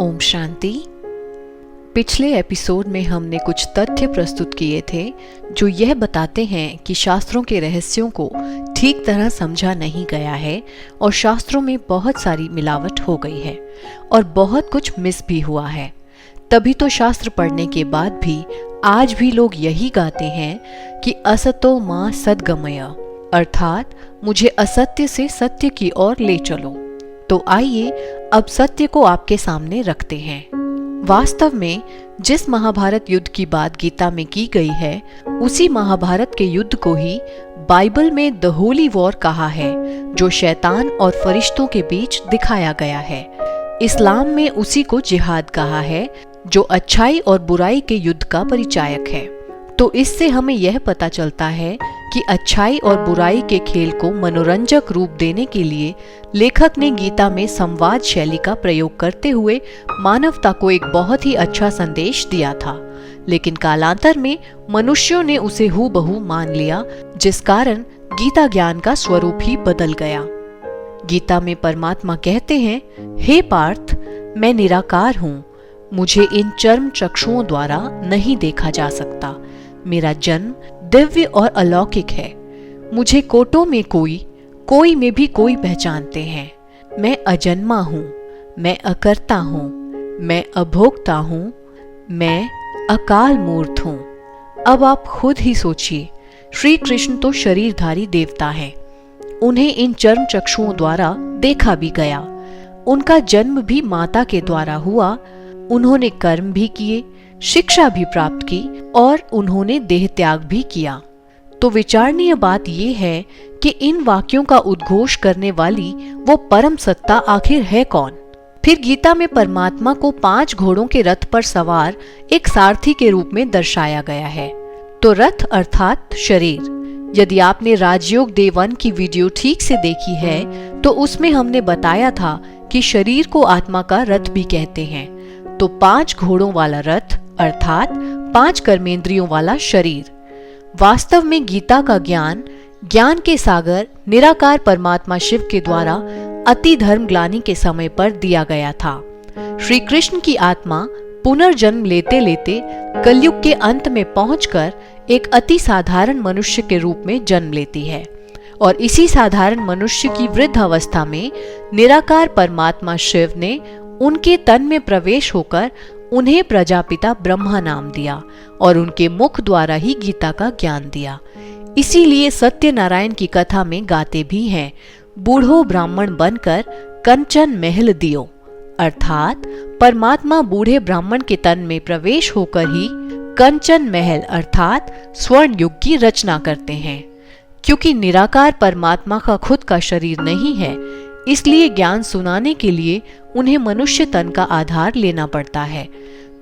ओम शांति। पिछले एपिसोड में हमने कुछ तथ्य प्रस्तुत किए थे जो यह बताते हैं कि शास्त्रों के रहस्यों को ठीक तरह समझा नहीं गया है और शास्त्रों में बहुत सारी मिलावट हो गई है और बहुत कुछ मिस भी हुआ है। तभी तो शास्त्र पढ़ने के बाद भी आज भी लोग यही गाते हैं कि असतो मां सद्गमय, अर्थात मुझे असत्य से सत्य की ओर ले चलो। तो आइए अब सत्य को आपके सामने रखते हैं। वास्तव में जिस महाभारत युद्ध की बात गीता में की गई है, उसी महाभारत के युद्ध को ही बाइबल में द होली वॉर कहा है, जो शैतान और फरिश्तों के बीच दिखाया गया है। इस्लाम में उसी को जिहाद कहा है, जो अच्छाई और बुराई के युद्ध का परिचायक है। तो इससे हमें यह पता चलता है कि अच्छाई और बुराई के खेल को मनोरंजक रूप देने के लिए लेखक ने गीता में संवाद शैली का प्रयोग करते हुए मानवता को एक बहुत ही अच्छा संदेश दिया था। लेकिन कालांतर में मनुष्यों ने उसे हूबहू मान लिया, जिस कारण गीता ज्ञान का स्वरूप ही बदल गया। गीता में परमात्मा कहते हैं, हे पार्थ, मैं निराकार हूँ, मुझे इन चर्म चक्षुओं द्वारा नहीं देखा जा सकता। मेरा जन्म दिव्य और अलौकिक है। मुझे कोटों में कोई में भी कोई पहचानते हैं। मैं अजन्मा हूँ, मैं अकर्ता हूँ, मैं अभोक्ता हूँ, मैं अकाल मूर्त हूँ। अब आप खुद ही सोचिए, श्री कृष्ण तो शरीरधारी देवता हैं। उन्हें इन चर्म चक्षुओं द्वारा देखा भी गया। उनका जन्म भी माता के द्वारा हुआ। उन्होंने कर्म भी किए, शिक्षा भी प्राप्त की और उन्होंने देह त्याग भी किया। तो विचारणीय बात यह है कि इन वाक्यों का उद्घोष करने वाली वो परम सत्ता आखिर है कौन? फिर गीता में परमात्मा को 5 घोड़ों के रथ पर सवार एक सारथी के रूप में दर्शाया गया है। तो रथ अर्थात शरीर। यदि आपने राजयोग डे 1 की वीडियो ठीक से देखी है तो उसमें हमने बताया था कि शरीर को आत्मा का रथ भी कहते हैं। तो 5 घोड़ों वाला रथ अर्थात 5 कर्मेंद्रियों वाला शरीर। वास्तव में गीता का ज्ञान के सागर निराकार परमात्मा शिव के द्वारा अति धर्म ग्लानि के समय पर दिया गया था। श्री कृष्ण की आत्मा पुनर्जन्म लेते लेते कलयुग के अंत में पहुंचकर एक अति साधारण मनुष्य के रूप में जन्म लेती है और इसी साधारण मनुष्य की वृद्ध अवस्था में निराकार परमात्मा शिव ने उनके तन में प्रवेश होकर उन्हें प्रजापिता ब्रह्मा नाम दिया और उनके मुख द्वारा ही गीता का ज्ञान दिया। इसीलिए सत्यनारायण की कथा में गाते भी हैं, बूढ़ो ब्राह्मण बनकर कंचन महल दियो, अर्थात परमात्मा बूढ़े ब्राह्मण के तन में प्रवेश होकर ही कंचन महल अर्थात स्वर्ण युग की रचना करते हैं। क्योंकि निराकार परमात्मा का खुद का शरीर नहीं है, इसलिए ज्ञान सुनाने के लिए उन्हें मनुष्य तन का आधार लेना पड़ता है।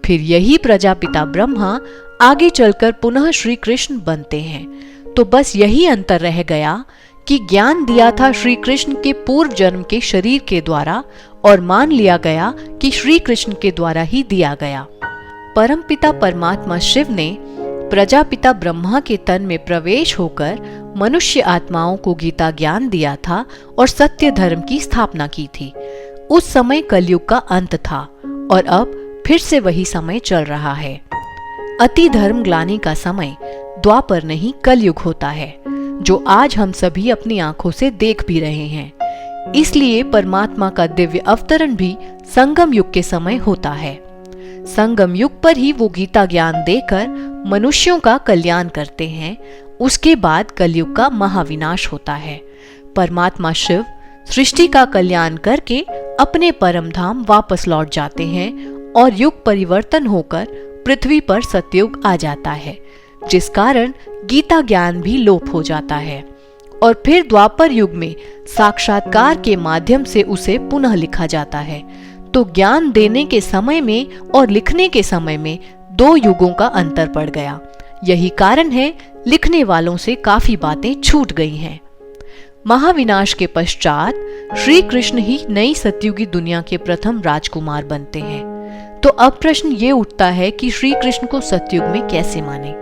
फिर यही प्रजापिता ब्रह्मा आगे चलकर पुनः श्री कृष्ण बनते हैं। तो बस यही अंतर रह गया कि ज्ञान दिया था श्री कृष्ण के पूर्व जन्म के शरीर के द्वारा और मान लिया गया कि श्री कृष्ण के द्वारा ही दिया गया। परमपिता परमात्मा शिव ने प्रजापिता ब्रह्मा के तन में प्रवेश होकर मनुष्य आत्माओं को गीता ज्ञान दिया था और सत्य धर्म की स्थापना की थी। उस समय कलयुग का अंत था और अब फिर से वही समय चल रहा है। अति धर्म ग्लानि का समय द्वापर नहीं कलयुग होता है, जो आज हम सभी अपनी आंखों से देख भी रहे हैं। इसलिए परमात्मा का दिव्य अवतरण भी संगम युग के समय होता है। संगम युग पर ही वो गीता ज्ञान देकर मनुष्यों का कल्याण करते हैं। उसके बाद कलयुग का महाविनाश होता है। परमात्मा शिव सृष्टि का कल्याण करके अपने परम धाम वापस लौट जाते हैं और युग परिवर्तन होकर पृथ्वी पर सतयुग आ जाता है, जिस कारण गीता ज्ञान भी लोप हो जाता है और फिर द्वापर युग में साक्षात्कार के माध्यम से उसे पुनः लिखा जाता है। तो ज्ञान देने के समय में और लिखने के समय में 2 युगों का अंतर पड़ गया। यही कारण है लिखने वालों से काफी बातें छूट गई हैं। महाविनाश के पश्चात श्री कृष्ण ही नई सतयुगी दुनिया के प्रथम राजकुमार बनते हैं। तो अब प्रश्न ये उठता है कि श्री कृष्ण को सतयुग में कैसे माने।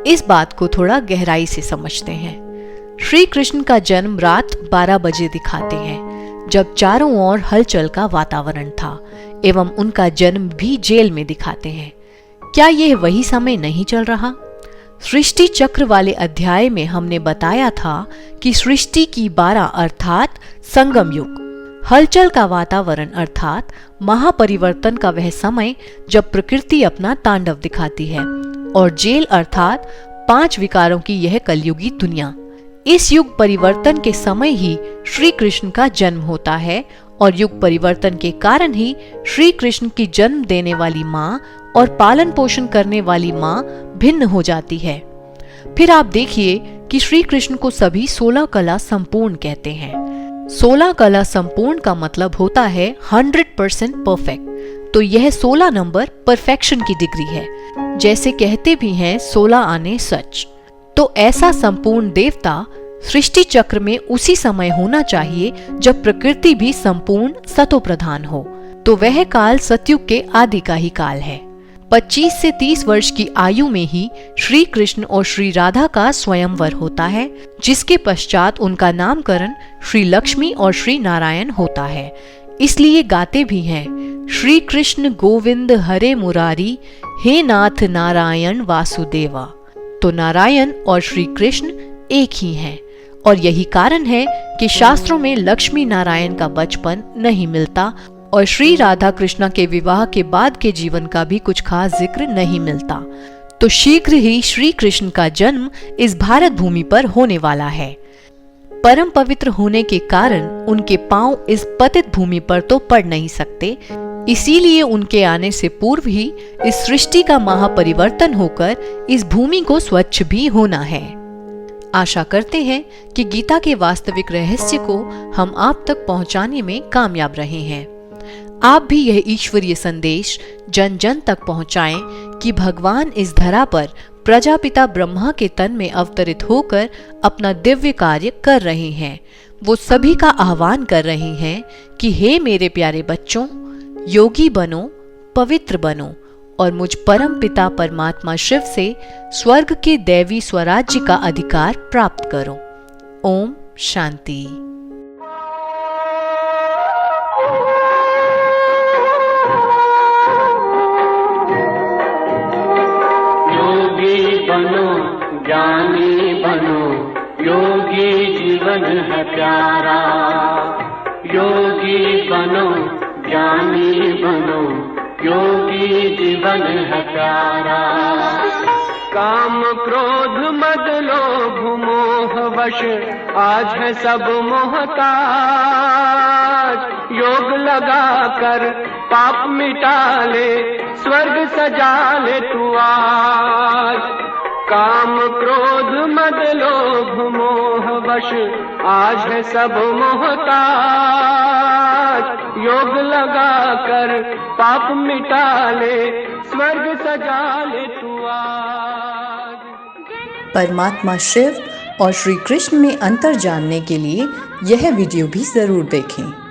इस बात को थोड़ा गहराई से समझते हैं। श्री कृष्ण का जन्म रात 12 बजे दिखाते हैं, जब चारों ओर हलचल का वातावरण था एवं उनका जन्म भी जेल में दिखाते हैं। क्या यह वही समय नहीं चल रहा? सृष्टि चक्र वाले अध्याय में हमने बताया था कि सृष्टि की 12 अर्थात संगम युग, हलचल का वातावरण अर्थात महापरिवर्तन का वह समय जब प्रकृति अपना तांडव दिखाती है, और जेल अर्थात 5 विकारों की यह कलयुगी दुनिया। इस युग परिवर्तन के समय ही श्री कृष्ण का जन्म होता है और युग परिवर्तन के कारण ही श्री कृष्ण की जन्म देने वाली माँ और पालन पोषण करने वाली माँ भिन्न हो जाती है। फिर आप देखिए कि श्री कृष्ण को सभी 16 कला संपूर्ण कहते हैं। 16 कला संपूर्ण का मतलब होता है 100% परफेक्ट। तो यह 16 नंबर परफेक्शन की डिग्री है। जैसे कहते भी हैं 16 आने सच। तो ऐसा संपूर्ण देवता सृष्टि चक्र में उसी समय होना चाहिए जब प्रकृति भी संपूर्ण सतो प्रधान हो। तो वह काल सतयुग के आदि का ही काल है। 25 से 30 वर्ष की आयु में ही श्री कृष्ण और श्री राधा का स्वयंवर होता है, जिसके पश्चात उनका नामकरण श्री लक्ष्मी और श्री नारायण होता है। इसलिए गाते भी हैं, श्री कृष्ण गोविंद हरे मुरारी, हे नाथ नारायण वासुदेवा। तो नारायण और श्री कृष्ण एक ही हैं, और यही कारण है कि शास्त्रों में लक्ष्मी नारायण का बचपन नहीं मिलता और श्री राधा कृष्णा के विवाह के बाद के जीवन का भी कुछ खास जिक्र नहीं मिलता। तो शीघ्र ही श्री कृष्ण का जन्म इस भारत भूमि पर होने वाला है। परम पवित्र होने के कारण उनके पांव इस पतित भूमि पर तो पड़ नहीं सकते, इसीलिए उनके आने से पूर्व ही इस सृष्टि का महापरिवर्तन होकर इस भूमि को स्वच्छ भी होना है। आशा करते हैं कि गीता के वास्तविक रहस्य को हम आप तक पहुंचाने में कामयाब रहे हैं। आप भी यह ईश्वरीय संदेश जन जन तक पहुंचाएं कि भगवान इस धरा पर प्रजापिता ब्रह्मा के तन में अवतरित होकर अपना दिव्य कार्य कर रहे हैं। वो सभी का आह्वान कर रहे हैं कि हे मेरे प्यारे बच्चों, योगी बनो, पवित्र बनो और मुझ परम पिता परमात्मा शिव से स्वर्ग के दैवी स्वराज्य का अधिकार प्राप्त करो। ओम शांति। योगी बनो, ज्ञानी बनो, योगी जीवन है प्यारा। योगी बनो, ज्ञानी बनो, योगी जीवन है प्यारा। काम क्रोध मद लोभ मोह वश आज है सब मोहताज। योग लगा कर पाप मिटा ले, स्वर्ग सजा ले तू आज। काम क्रोध मद लोभ मोह वश आज है सब मोहताज। योग लगा कर पाप मिटा ले, स्वर्ग सजा ले तू आज। परमात्मा शिव और श्री कृष्ण में अंतर जानने के लिए यह वीडियो भी जरूर देखें।